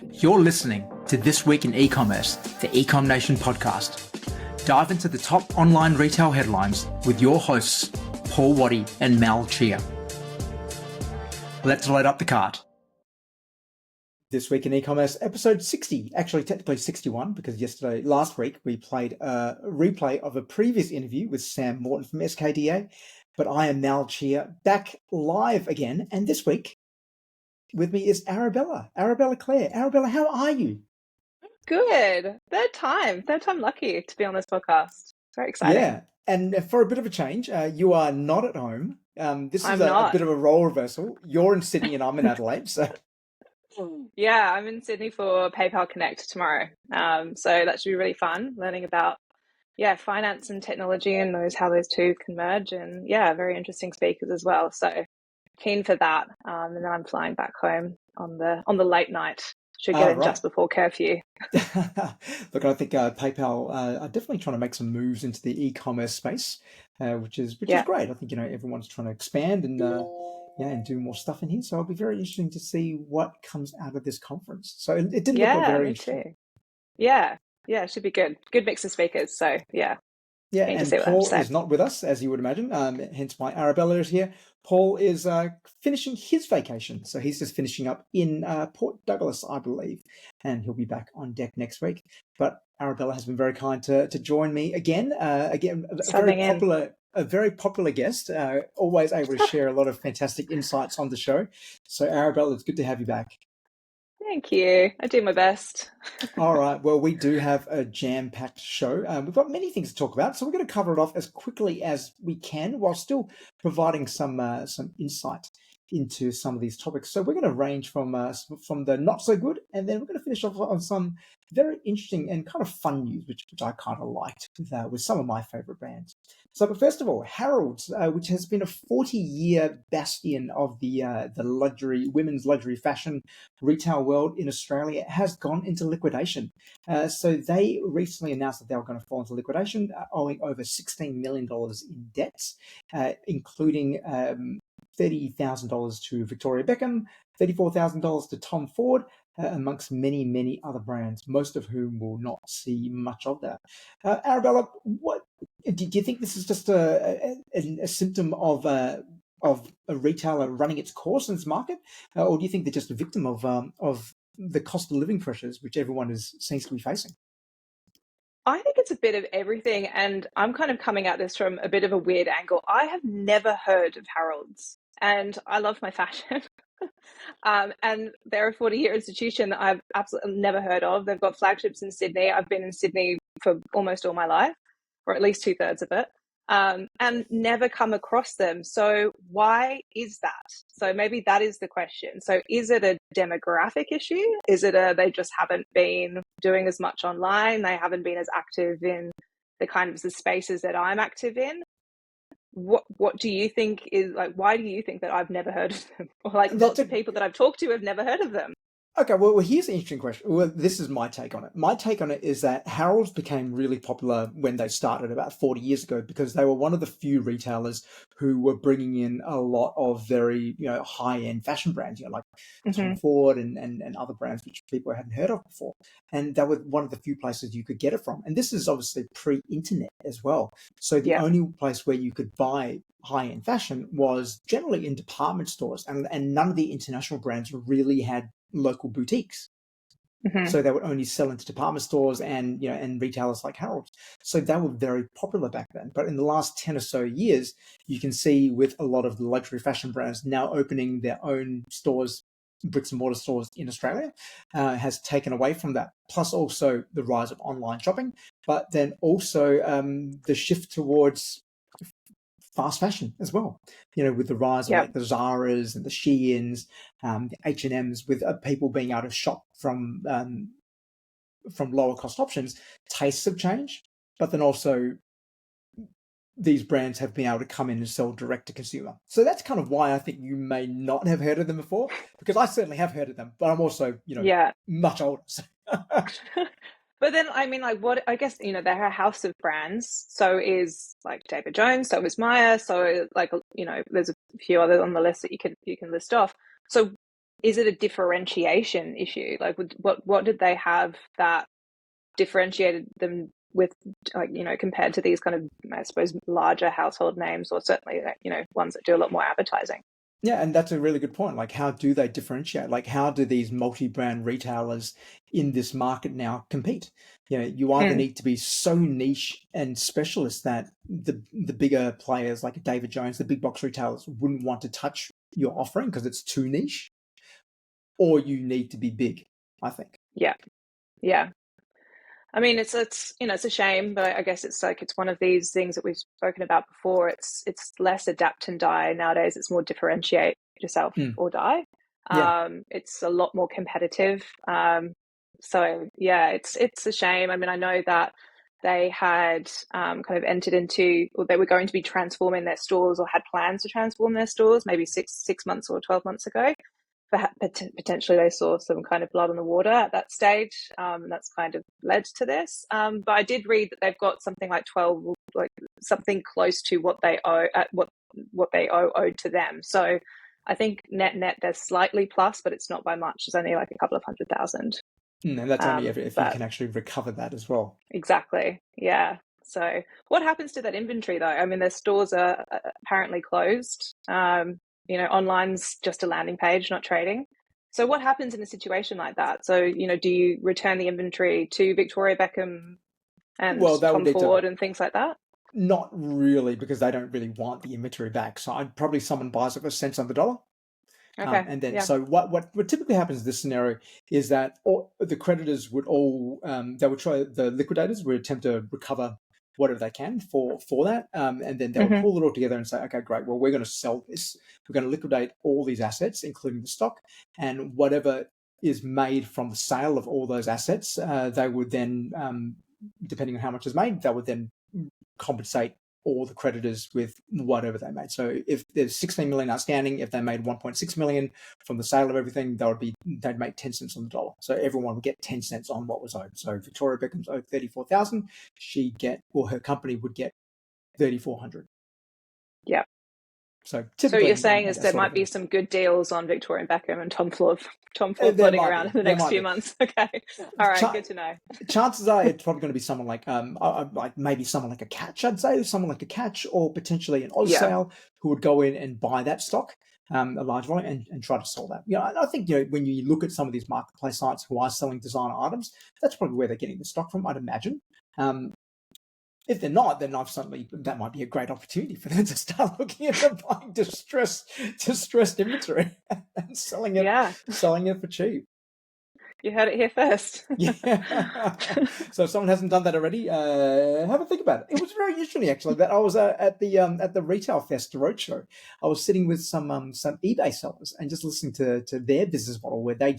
You're listening to This Week in E-Commerce, the Ecom Nation podcast. Dive into the top online retail headlines with your hosts, Paul Waddy and Mal Chia. Let's load up the cart. This Week in E-Commerce, episode 60, actually technically 61, because last week, we played a replay of a previous interview with Sam Morton from SKDA, but I am Mal Chia, back live again, and this week, with me is Arabella Clare. Arabella, how are you? Good. Third time lucky to be on this podcast. Very exciting. Yeah, and for a bit of a change, you are not at home. This is a bit of a role reversal. You're in Sydney and I'm in Adelaide, so... Yeah, I'm in Sydney for PayPal Connect tomorrow. So that should be really fun, learning about finance and technology and how those two can merge, and very interesting speakers as well. So keen for that. And then I'm flying back home on the late night. Should get in just before curfew. Look, I think PayPal are definitely trying to make some moves into the e-commerce space, which is great. I think everyone's trying to expand and do more stuff in here. So it'll be very interesting to see what comes out of this conference. So it did look very interesting. Too. Yeah, it should be good. Good mix of speakers. So yeah, and Paul is not with us, as you would imagine, hence why Arabella is here. Paul is finishing his vacation, so he's just finishing up in Port Douglas, I believe, and he'll be back on deck next week. But Arabella has been very kind to join me again. A very popular guest, always able to share a lot of fantastic insights on the show. So Arabella, it's good to have you back. Thank you. I do my best. All right. Well, we do have a jam-packed show. We've got many things to talk about, so we're going to cover it off as quickly as we can while still providing some insight into some of these topics. So we're going to range from the not so good, and then we're going to finish off on some very interesting and kind of fun news, which I kind of liked with some of my favorite brands. So, but first of all, Harrods, which has been a 40-year bastion of the women's luxury fashion retail world in Australia, has gone into liquidation. So they recently announced that they were going to fall into liquidation, owing over $16 million in debts, including $30,000 to Victoria Beckham, $34,000 to Tom Ford, amongst many, many other brands, most of whom will not see much of that. Arabella, what do you think? This is just a symptom of a retailer running its course in its market, or do you think they're just a victim of the cost of living pressures which everyone seems to be facing? I think it's a bit of everything, and I'm kind of coming at this from a bit of a weird angle. I have never heard of Harrods, and I love my fashion. And they're a 40-year institution that I've absolutely never heard of. They've got flagships in Sydney. I've been in Sydney for almost all my life, or at least 2/3 of it, and never come across them. So why is that? So maybe that is the question. So is it a demographic issue? Is it they just haven't been doing as much online? They haven't been as active in the spaces that I'm active in? What do you think is why do you think that I've never heard of them? Or lots of people that I've talked to have never heard of them. Okay, well, here's an interesting question. Well, this is my take on it. My take on it is that Harrods became really popular when they started about 40 years ago because they were one of the few retailers who were bringing in a lot of very, high-end fashion brands, like Tom Ford and other brands which people hadn't heard of before. And that was one of the few places you could get it from. And this is obviously pre-internet as well. So the only place where you could buy high-end fashion was generally in department stores, and none of the international brands really had local boutiques. So they would only sell into department stores and retailers like Harrods. So they were very popular back then. But in the last 10 or so years, you can see with a lot of the luxury fashion brands now opening their own stores, bricks and mortar stores in Australia, has taken away from that. Plus also the rise of online shopping, but then also the shift towards fast fashion as well, with the rise of the Zaras and the Sheins, the H&Ms, with people being able to shop from lower cost options. Tastes have changed, but then also these brands have been able to come in and sell direct to consumer. So that's kind of why I think you may not have heard of them before, because I certainly have heard of them, but I'm also, much older. So. But then, I mean, I guess, they're a house of brands. So is David Jones, so is Maya. So there's a few others on the list that you can list off. So is it a differentiation issue? Like, what did they have that differentiated them with, like, compared to these kind of, I suppose, larger household names, or certainly, ones that do a lot more advertising? Yeah, and that's a really good point. Like, how do they differentiate? Like, how do these multi-brand retailers in this market now compete? You either Mm, need to be so niche and specialist that the bigger players like David Jones, the big box retailers, wouldn't want to touch your offering because it's too niche, or you need to be big, I think. yeah, yeah. I mean, it's a shame, but I guess it's like, it's one of these things that we've spoken about before. It's less adapt and die nowadays. It's more differentiate yourself Mm, or die. yeah. It's a lot more competitive. So yeah, it's a shame. I mean, I know that they had kind of entered into, or they were going to be transforming their stores, or had plans to transform their stores, maybe six months or 12 months ago. Potentially they saw some kind of blood on the water at that stage, and that's kind of led to this. But I did read that they've got something like 12, like something close to what they owe, what they owed to them. So I think net they're slightly plus, but it's not by much. It's only like a couple of 100,000. And that's only if you But can actually recover that as well. exactly, yeah. So what happens to that inventory though? I mean, their stores are apparently closed. Online's just a landing page, not trading. So what happens in a situation like that? So, do you return the inventory to Victoria Beckham and Well, that would Tom need to. Ford and things like that? Not really, because they don't really want the inventory back. So I'd probably someone buys it for cents on the dollar. Okay, And then, yeah. so what typically happens in this scenario is that all, the creditors would all, they would try, the liquidators would attempt to recover whatever they can for that. And then they would Hmm. pull it all together and say, okay, great. Well, we're going to sell this. We're going to liquidate all these assets, including the stock, and whatever is made from the sale of all those assets, they would then, depending on how much is made, they would then compensate all the creditors with whatever they made. So if there's 16 million outstanding, if they made 1.6 million from the sale of everything, they'd make 10 cents on the dollar. So everyone would get 10 cents on what was owed. So Victoria Beckham's owed 34,000. Her company would get 3,400. Yeah. So So what you're typically saying is that's there sort might of be some good deals on Victoria Beckham and Tom Ford there floating might around in be, the there next might few be. months. Okay. All right, good to know. Chances are it's probably going to be someone like maybe someone like a Catch, I'd say, someone like a Catch, or potentially an Oz Yeah. Sale, who would go in and buy that stock, a large volume, and try to sell that. I think when you look at some of these marketplace sites who are selling designer items, that's probably where they're getting the stock from, I'd imagine. If they're not, then that might be a great opportunity for them to start looking at buying distressed inventory and Yeah. selling it for cheap. You heard it here first. Yeah. So if someone hasn't done that already, have a think about it. It was very interesting, actually. That I was at the Retail Fest roadshow. I was sitting with some eBay sellers and just listening to their business model, where they're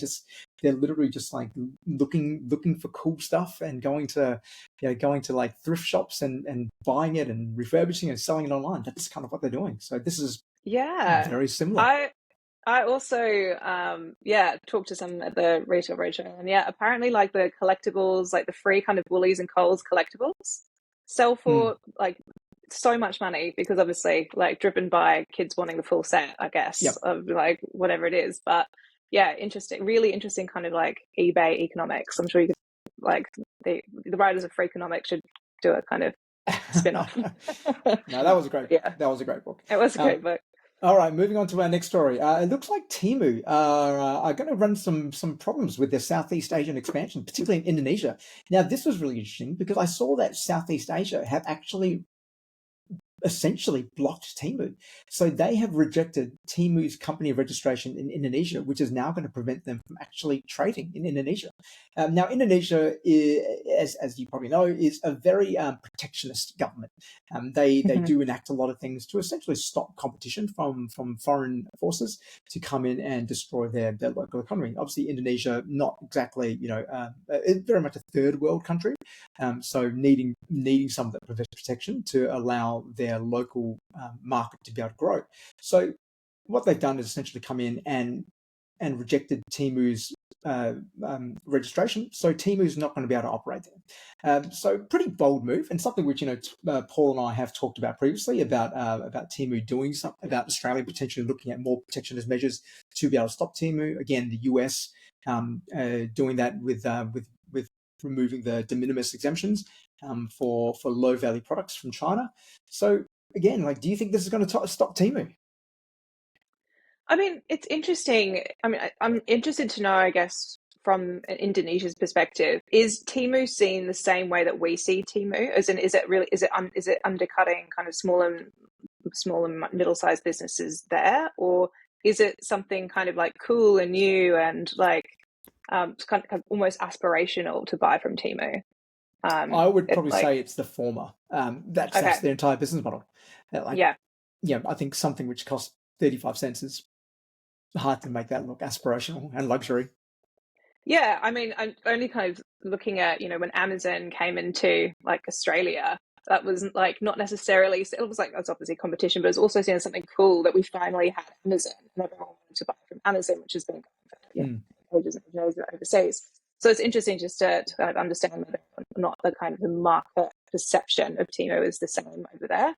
literally just like looking for cool stuff and going to like thrift shops and buying it and refurbishing and selling it online. That's kind of what they're doing. So this is Yeah. very similar. I also talked to some at the retail roadshow, and yeah, apparently like the collectibles, like the free kind of Woolies and Coles collectibles, sell Hmm. for like so much money, because obviously like driven by kids wanting the full set, I guess, Yep. of like whatever it is. But yeah, interesting, really interesting kind of like eBay economics. I'm sure you could, like, the writers of Free Economics should do a kind of spin-off. No, that was a great book. Yeah, That was a great book. it was a great book. All right, moving on to our next story. It looks like Temu are going to run some problems with their Southeast Asian expansion, particularly in Indonesia. Now, this was really interesting because I saw that Southeast Asia have actually essentially blocked Temu. So they have rejected Temu's company registration in Indonesia, which is now going to prevent them from actually trading in Indonesia. Now, Indonesia, as you probably know, is a very protectionist government. They Mhm. do enact a lot of things to essentially stop competition from foreign forces to come in and destroy their local economy. Obviously, Indonesia, not exactly, very much a third world country. So needing some of that protection to allow their local market to be able to grow. So what they've done is essentially come in and rejected Temu's registration, so Temu's not going to be able to operate there. So pretty bold move, and something which Paul and I have talked about previously about Temu doing something, about Australia potentially looking at more protectionist measures to be able to stop Temu. Again, the US doing that with removing the de minimis exemptions for low value products from China. So again, like, do you think this is going to stop Temu? I mean, it's interesting. I mean, I'm interested to know, I guess, from Indonesia's perspective, is Temu seen the same way that we see Temu? As in, is it undercutting kind of small and middle-sized businesses there, or is it something kind of like cool and new and like kind of almost aspirational to buy from Temu? I would probably Like, say it's the former. That's okay, their entire business model. Like, yeah. yeah, I think something which costs 35 cents is hard to make that look aspirational and luxury. Yeah, I mean, I'm only kind of looking at, when Amazon came into like Australia, that was like not necessarily, it was like, it's obviously competition, but it's also seen as something cool that we finally had Amazon and everyone wanted to buy from Amazon, which has been going for ages and ages overseas. So it's interesting just to kind of understand whether or not the kind of the market perception of Timo is the same over there.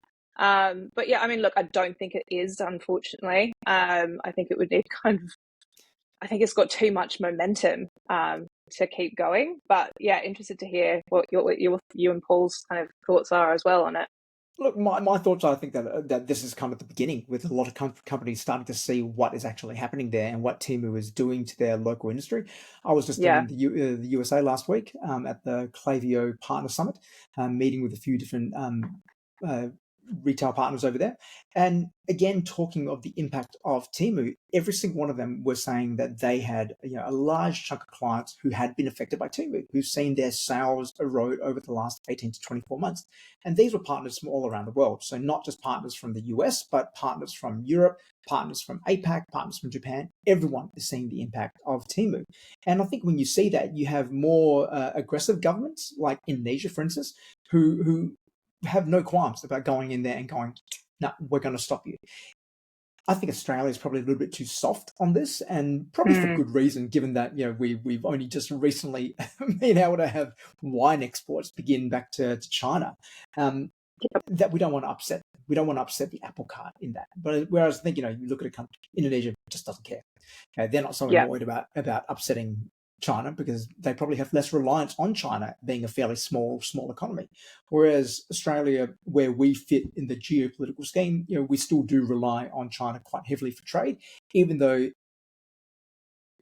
But yeah, I mean, look, I don't think it is, unfortunately. I think it would need I think it's got too much momentum to keep going. But yeah, interested to hear what you and Paul's kind of thoughts are as well on it. Look, my thoughts are, I think that this is kind of the beginning, with a lot of companies starting to see what is actually happening there and what Temu is doing to their local industry. I was just Yeah. in the USA last week at the Klaviyo Partner Summit, meeting with a few different retail partners over there. And again, talking of the impact of Temu, every single one of them were saying that they had a large chunk of clients who had been affected by Temu, who've seen their sales erode over the last 18 to 24 months. And these were partners from all around the world. So not just partners from the US, but partners from Europe, partners from APAC, partners from Japan. Everyone is seeing the impact of Temu. And I think when you see that, you have more aggressive governments, like Indonesia, for instance, who have no qualms about going in there and going, no, we're going to stop you. I think Australia is probably a little bit too soft on this, and probably for good reason, given that we've only just recently been able to have wine exports begin back to China. That we don't want to upset. We don't want to upset the apple cart in that. But whereas I think you look at a country, Indonesia just doesn't care. Okay, they're not so Yeah. annoyed about upsetting China because they probably have less reliance on China being a fairly small economy. Whereas Australia, where we fit in the geopolitical scheme, we still do rely on China quite heavily for trade, even though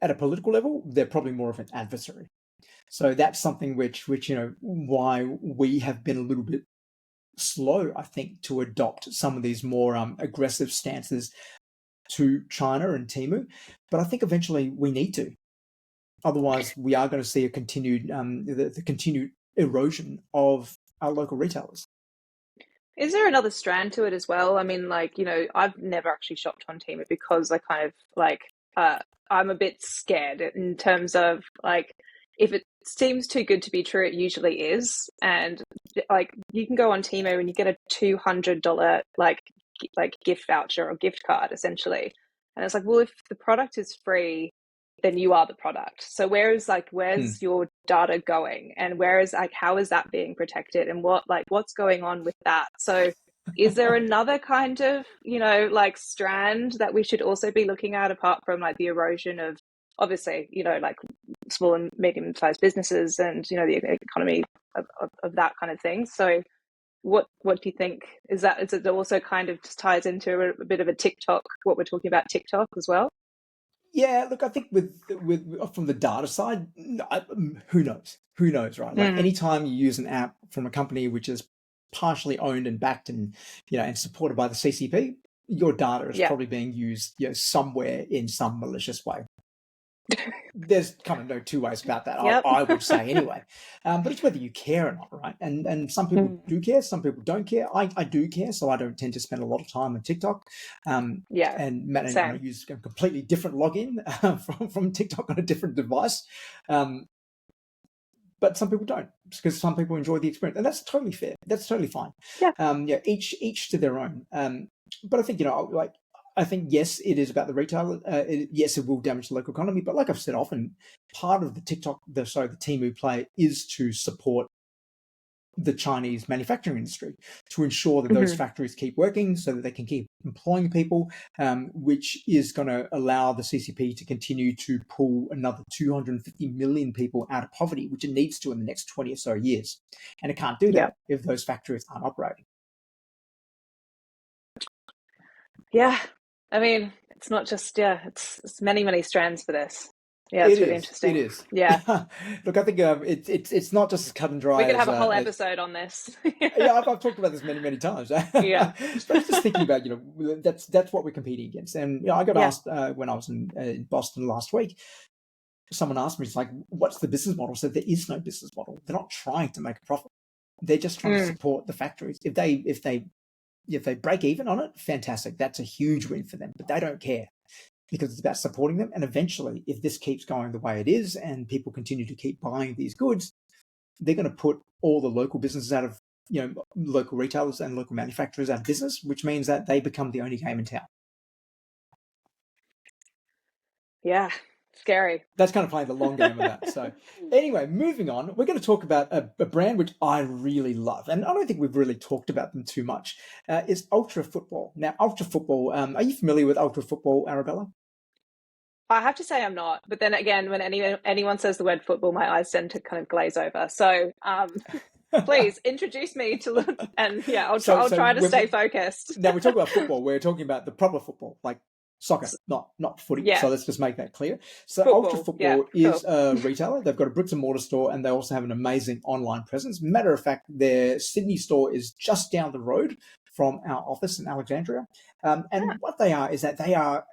at a political level, they're probably more of an adversary. So that's something which why we have been a little bit slow, I think, to adopt some of these more aggressive stances to China and Temu. But I think eventually we need to. Otherwise, we are going to see a continued the continued erosion of our local retailers. Is there another strand to it as well? I mean, like, I've never actually shopped on Temu because I kind of like, I'm a bit scared in terms of like, if it seems too good to be true, it usually is. And like, you can go on Temu and you get a $200 like gift voucher or gift card essentially. And it's like, well, if the product is free, then you are the product. So where's your data going, and how is that being protected, and what's going on with that? So is there another kind of like strand that we should also be looking at, apart from like the erosion of obviously like small and medium-sized businesses and the economy of that kind of thing? So what do you think? Is it also kind of just ties into a bit of a TikTok, what we're talking about TikTok as well? Yeah, look, I think with from the data side, who knows? Who knows, right? Like anytime you use an app from a company which is partially owned and backed and and supported by the CCP, your data is probably being used somewhere in some malicious way. There's kind of no two ways about that. Yep. I would say anyway, but it's whether you care or not, right? And some people do care, some people don't care. I do care, so I don't tend to spend a lot of time on TikTok. Yeah, and Matt and I use a completely different login from TikTok on a different device. But some people don't, because some people enjoy the experience, and that's totally fair. That's totally fine. Yeah. Each to their own. But I think like I think, yes, it is about the retailer. Yes, it will damage the local economy. But like I've said often, part of the the Temu play is to support the Chinese manufacturing industry, to ensure that those Hmm. factories keep working so that they can keep employing people, which is going to allow the CCP to continue to pull another 250 million people out of poverty, which it needs to in the next 20 or so years. And it can't do Yeah. that if those factories aren't operating. Yeah. I mean, it's not just, yeah, it's many, many strands for this. Yeah, It it's really is. It interesting. is. Yeah. Look, I think it's not just as cut and We dry could have a whole as episode on this. yeah, I've talked about this many times. Yeah. But just thinking about, that's what we're competing against. And I got Yeah. asked when I was in Boston last week. Someone asked me, it's like, what's the business model? So there is no business model. They're not trying to make a profit. They're just trying to Mm. support the factories. If they break even on it, fantastic. That's a huge win for them. But they don't care, because it's about supporting them. And eventually, if this keeps going the way it is and people continue to keep buying these goods, they're going to put all the local businesses out of, local retailers and local manufacturers out of business, which means that they become the only game in town. Yeah. Scary. That's kind of playing the long game of that. So anyway, moving on, we're going to talk about a brand which I really love, and I don't think we've really talked about them too much, is Ultra Football. Now, Ultra Football, are you familiar with Ultra Football, Arabella? I have to say I'm not, but then again, when anyone says the word football, my eyes tend to kind of glaze over. So, please introduce me to, and yeah, I'll So try to stay when focused. now we talk about football, we're talking about the proper football, like soccer, not footy. Yeah, So let's just make that clear. So Ultra football. Yeah, Football cool. is a retailer. They've got a bricks and mortar store, and they also have an amazing online presence. Matter of fact, their Sydney store is just down the road from our office in Alexandria. And what they are is that they are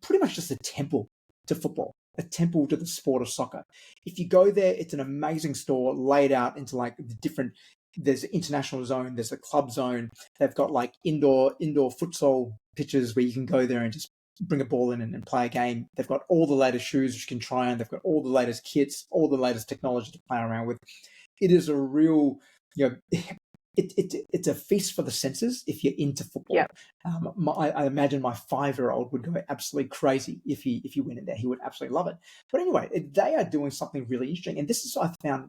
pretty much just a temple to football, a temple to the sport of soccer. If you go there, it's an amazing store laid out into like the different. There's an international zone, there's a club zone. They've got like indoor futsal pitches where you can go there and just bring a ball in and play a game. They've got all the latest shoes which you can try on. They've got all the latest kits, all the latest technology to play around with. It is a real, it's a feast for the senses if you're into Yeah, football. I imagine my 5-year-old would go absolutely crazy if he went in there. He would absolutely love it. But anyway, they are doing something really interesting, and this is, I found,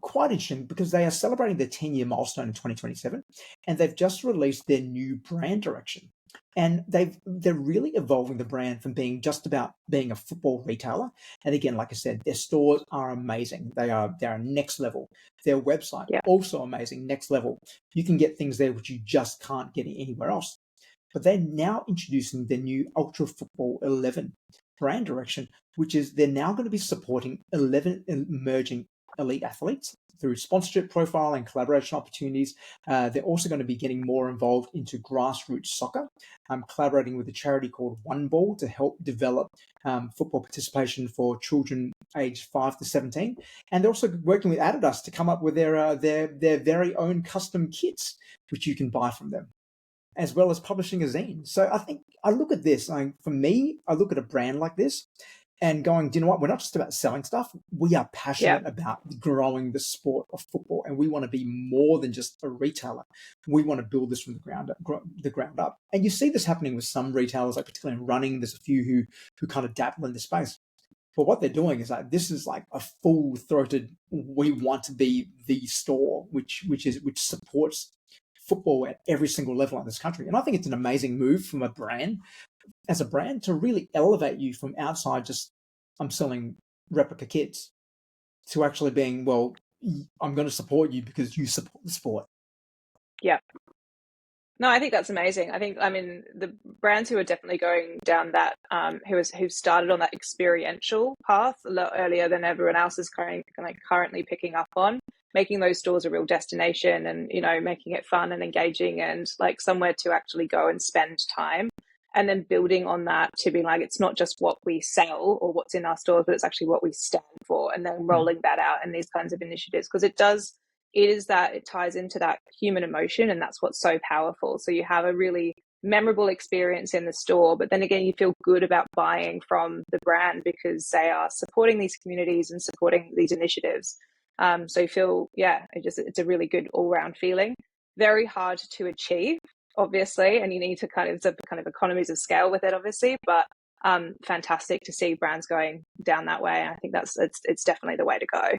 quite interesting because they are celebrating their 10-year milestone in 2027, and they've just released their new brand direction. And they're really evolving the brand from being just about being a football retailer. And again, like I said, their stores are amazing. They're next level. Their website yeah, also amazing, next level. You can get things there which you just can't get anywhere else. But they're now introducing the new Ultra Football 11 brand direction, which is they're now going to be supporting 11 emerging elite athletes through sponsorship profile and collaboration opportunities. They're also going to be getting more involved into grassroots soccer, collaborating with a charity called One Ball to help develop football participation for children aged 5 to 17. And they're also working with Adidas to come up with their very own custom kits, which you can buy from them, as well as publishing a zine. So I think I look at this, for me, I look at a brand like this and going, do you know what? We're not just about selling stuff. We are yeah, passionate about growing the sport of football, and we want to be more than just a retailer. We want to build this from the ground up. And you see this happening with some retailers, like particularly in running. There's a few who kind of dabble in this space. But what they're doing is like, this is like a full-throated. We want to be the store which supports football at every single level in this country. And I think it's an amazing move from a brand to really elevate you from outside just, I'm selling replica kits, to actually being, well, I'm going to support you because you support the sport. yeah. No, I think that's amazing. I mean, the brands who are definitely going down that, who've started on that experiential path a lot earlier than everyone else is currently picking up on, making those stores a real destination, and making it fun and engaging, and like somewhere to actually go and spend time, and then building on that to be like, it's not just what we sell or what's in our stores, but it's actually what we stand for, and then rolling that out in these kinds of initiatives, because it ties into that human emotion, and that's what's so powerful. So you have a really memorable experience in the store, but then again, you feel good about buying from the brand because they are supporting these communities and supporting these initiatives. So you feel, yeah, it's a really good all-round feeling. Very hard to achieve. obviously, and you need to kind of economies of scale with it, obviously. But fantastic to see brands going down that way. And I think it's definitely the way to go.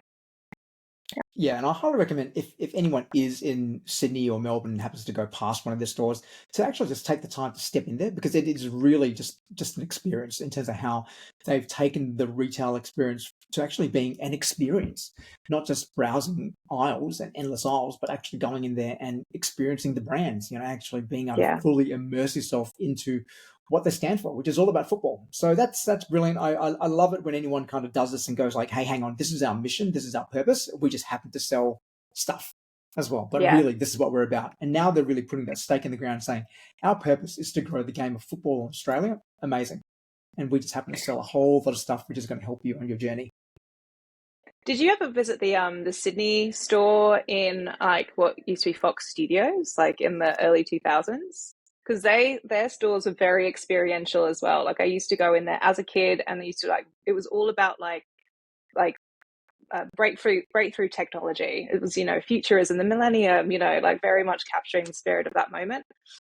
Yeah, and I highly recommend if anyone is in Sydney or Melbourne and happens to go past one of their stores to actually just take the time to step in there because it is really just an experience in terms of how they've taken the retail experience to actually being an experience, not just browsing aisles and endless aisles, but actually going in there and experiencing the brands, actually being able to Yeah. fully immerse yourself into what they stand for, which is all about football. So that's brilliant. I love it when anyone kind of does this and goes like, "Hey, hang on, this is our mission, this is our purpose. We just happen to sell stuff as well, but Yeah. really, this is what we're about." And now they're really putting that stake in the ground, saying, "Our purpose is to grow the game of football in Australia." Amazing, and we just happen to sell a whole lot of stuff, which is going to help you on your journey. Did you ever visit the Sydney store in like what used to be Fox Studios, like in the early 2000s? Because their stores are very experiential as well. Like I used to go in there as a kid, and they used to like it was all about like breakthrough technology. It was futurism, the millennium, like very much capturing the spirit of that moment.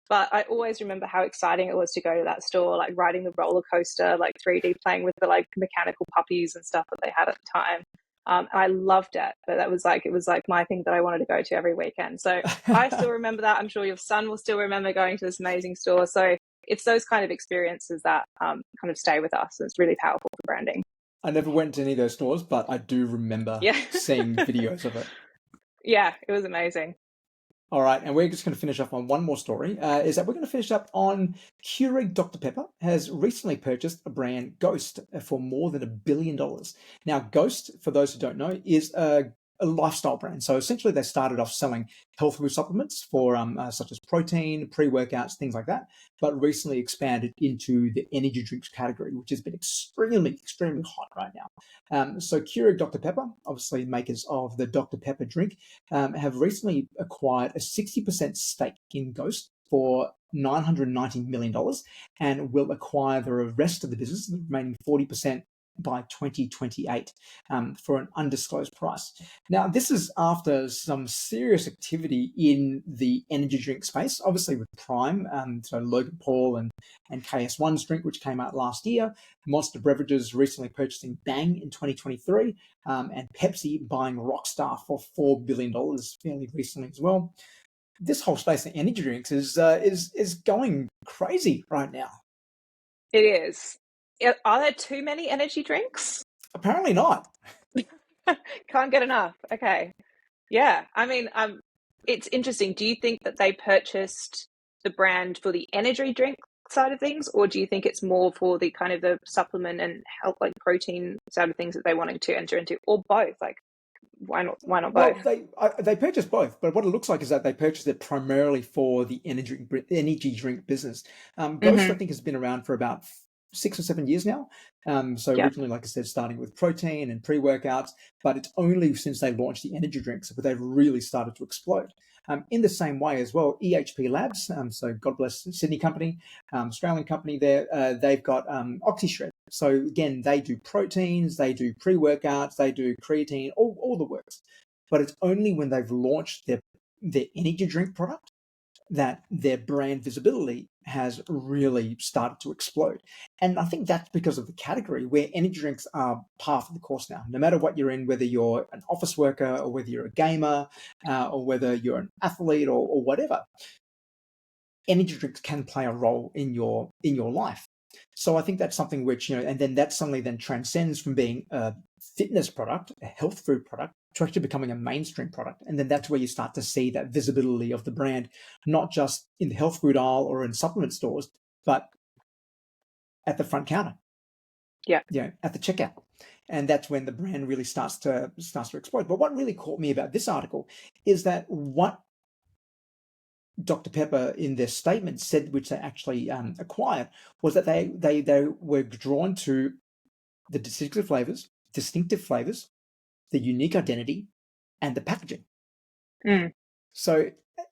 But I always remember how exciting it was to go to that store, like riding the roller coaster, like 3D, playing with the like mechanical puppies and stuff that they had at the time. And I loved it, but it was like my thing that I wanted to go to every weekend. So I still remember that. I'm sure your son will still remember going to this amazing store. So it's those kind of experiences that kind of stay with us. And it's really powerful for branding. I never went to any of those stores, but I do remember Yeah. seeing videos of it. Yeah, it was amazing. All right, and we're just going to finish up on one more story. Is that we're going to finish up on Keurig Dr Pepper has recently purchased a brand Ghost for more than $1 billion. Now, Ghost, for those who don't know, is a lifestyle brand. So essentially, they started off selling health food supplements for such as protein, pre-workouts, things like that, but recently expanded into the energy drinks category, which has been extremely hot right now. So Keurig Dr Pepper, obviously makers of the Dr Pepper drink, have recently acquired a 60% stake in Ghost for $990 million and will acquire the rest of the business, the remaining 40%, by 2028 for an undisclosed price. Now, this is after some serious activity in the energy drink space, obviously with Prime, so Logan Paul and KS1's drink, which came out last year, Monster Beverages recently purchasing Bang in 2023, and Pepsi buying Rockstar for $4 billion fairly recently as well. This whole space of energy drinks is going crazy right now. It is. Are there too many energy drinks? Apparently not. Can't get enough. Okay. Yeah. I mean, it's interesting. Do you think that they purchased the brand for the energy drink side of things, or do you think it's more for the kind of the supplement and health, like protein side of things that they wanted to enter into, or both? Like, why not? Why not Well, both? they purchased both, but what it looks like is that they purchased it primarily for the energy drink business. Ghost, I Mm-hmm. think, has been around for about 6 or 7 years now. So Yeah. originally, like I said, starting with protein and pre-workouts, but it's only since they launched the energy drinks that they've really started to explode. In the same way as well, EHP Labs, so God bless Sydney company, Australian company there, they've got OxyShred. So again, they do proteins, they do pre-workouts, they do creatine, all the works. But it's only when they've launched their energy drink product that their brand visibility has really started to explode. And I think that's because of the category where energy drinks are par for the course now. No matter what you're in, whether you're an office worker or whether you're a gamer or whether you're an athlete or whatever, energy drinks can play a role in your life. So I think that's something which, and then that suddenly then transcends from being a fitness product, a health food product, to actually becoming a mainstream product. And then that's where you start to see that visibility of the brand, not just in the health food aisle or in supplement stores, but at the front counter, Yeah. at the checkout. And that's when the brand really starts to explode. But what really caught me about this article is that what Dr. Pepper in their statement said, which they actually acquired, was that they were drawn to the distinctive flavors, the unique identity, and the packaging. Mm. So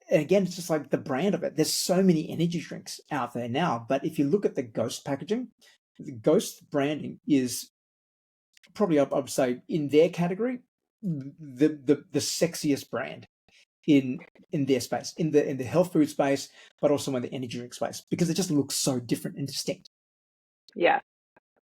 again, it's just like the brand of it. There's so many energy drinks out there now, but if you look at the Ghost packaging, the Ghost branding is probably, I would say, in their category, the sexiest brand in their space, in the health food space, but also in the energy drink space, because it just looks so different and distinct. Yeah.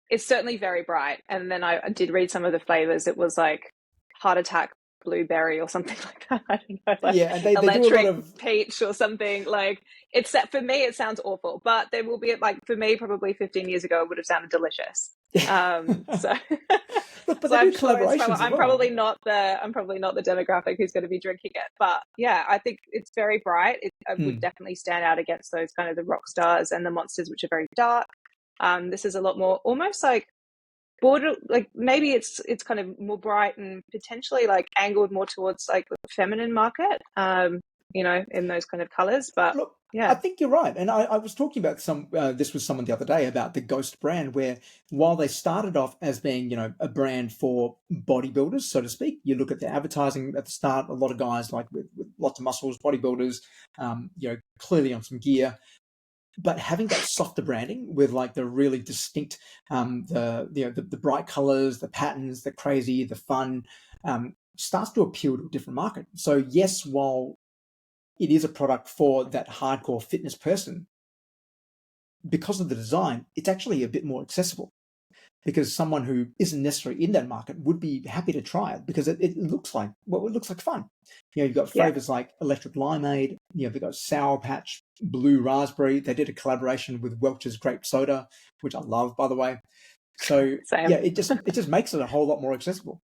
It's certainly very bright. And then I did read some of the flavors. It was like heart attack blueberry or something like that. I don't know, like Yeah, and they do a lot electric of peach or something. Like it's for me, it sounds awful, but there will be like for me, probably 15 years ago, it would have sounded delicious. So, look, but so they do I'm sure it's collaborations as I'm well. probably not the demographic who's going to be drinking it, but yeah, I think it's very bright. It would definitely stand out against those kind of the rock stars and the monsters, which are very dark. This is a lot more almost like border, like maybe it's kind of more bright and potentially like angled more towards like the feminine market, in those kind of colors. But Look, I yeah, think you're right, and I was talking about this with someone the other day about the Ghost brand, where while they started off as being a brand for bodybuilders, so to speak. You look at the advertising at the start, a lot of guys like with lots of muscles, bodybuilders, clearly on some gear. But having that softer branding with like the really distinct, the bright colors, the patterns, the crazy, the fun, starts to appeal to a different market. So yes, while it is a product for that hardcore fitness person, because of the design, it's actually a bit more accessible, because someone who isn't necessarily in that market would be happy to try it, because it looks like, well, it looks like fun. You've got yeah, flavors like electric limeade, they've got sour patch, blue raspberry. They did a collaboration with Welch's grape soda, which I love, by the way. So same. yeah, it just makes it a whole lot more accessible.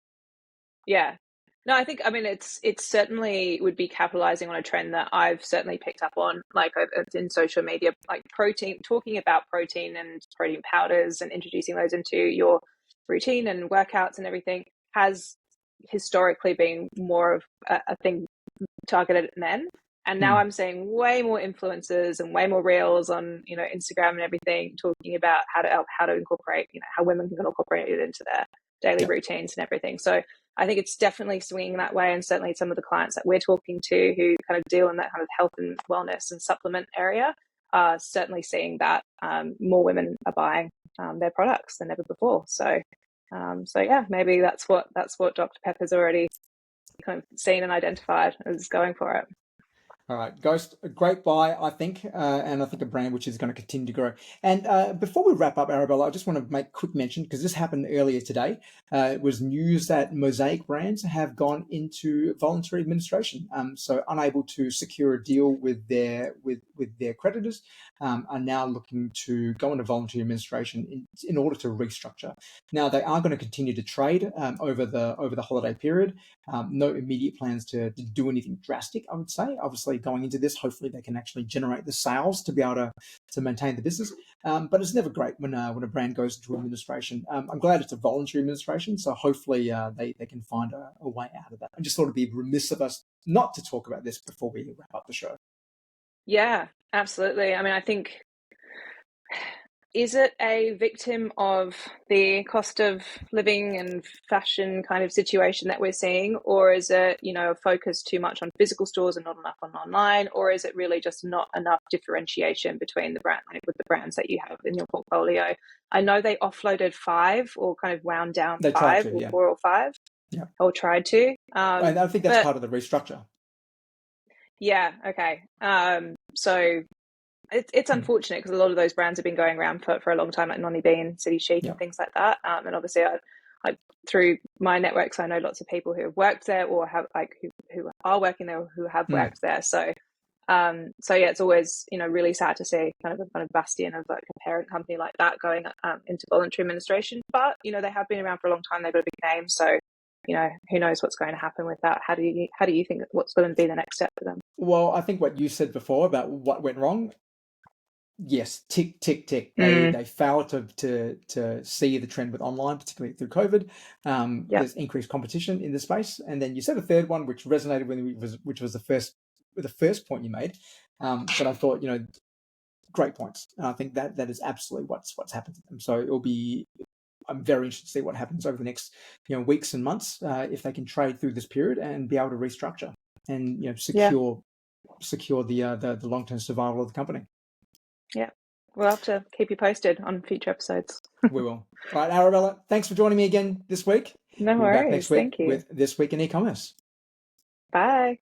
Yeah. No, I mean, it's certainly would be capitalizing on a trend that I've certainly picked up on, like it's in social media, like protein, talking about protein and protein powders and introducing those into your routine and workouts and everything has historically been more of a thing targeted at men. And now Hmm. I'm seeing way more influencers and way more reels on, Instagram and everything talking about how to incorporate, how women can incorporate it into their daily Yeah. routines and everything. So I think it's definitely swinging that way. And certainly some of the clients that we're talking to who kind of deal in that kind of health and wellness and supplement area are certainly seeing that more women are buying their products than ever before. So yeah, maybe that's what Dr. Pepper's already kind of seen and identified as going for it. All right, Ghost, a great buy, I think, and I think a brand which is going to continue to grow. And before we wrap up, Arabella, I just want to make a quick mention, because this happened earlier today. It was news that Mosaic brands have gone into voluntary administration, so unable to secure a deal with their creditors, are now looking to go into voluntary administration in order to restructure. Now they are going to continue to trade over the holiday period. No immediate plans to do anything drastic, I would say. Obviously, going into this, hopefully they can actually generate the sales to be able to maintain the business. But it's never great when a brand goes into administration. I'm glad it's a voluntary administration, so hopefully they can find a way out of that. I just thought it'd be remiss of us not to talk about this before we wrap up the show. Yeah, absolutely. I mean, I think, is it a victim of the cost of living and fashion kind of situation that we're seeing, or is it, a focus too much on physical stores and not enough on online, or is it really just not enough differentiation between the brand, like with the brands that you have in your portfolio? I know they offloaded 5 or kind of wound down They tried 5 to, or yeah. 4 or 5 Yeah. or tried to. And I think that's But part of the restructure. yeah, okay. So it's Mm. unfortunate because a lot of those brands have been going around for a long time, like Nonny Bean, City Chic, Yeah. and things like that. And obviously, I through my networks, I know lots of people who have worked there or have who are working there or who have Mm. worked there. So yeah, it's always really sad to see kind of a bastion of like a parent company like that going into voluntary administration. But they have been around for a long time. They've got a big name, so who knows what's going to happen with that? How do you think what's going to be the next step for them? Well, I think what you said before about what went wrong, yes, tick, tick, tick. Mm, They failed to see the trend with online, particularly through COVID. yeah, There's increased competition in the space, and then you said a third one, which resonated with me, which was the first point you made. But I thought, great points, and I think that is absolutely what's happened to them. So I'm very interested to see what happens over the next weeks and months, if they can trade through this period and be able to restructure and yeah, secure the long-term survival of the company. yeah. We'll have to keep you posted on future episodes. We will. All right, Arabella, thanks for joining me again this week. No We'll be back next worries. week Thank you. with This Week in E-Commerce. Bye.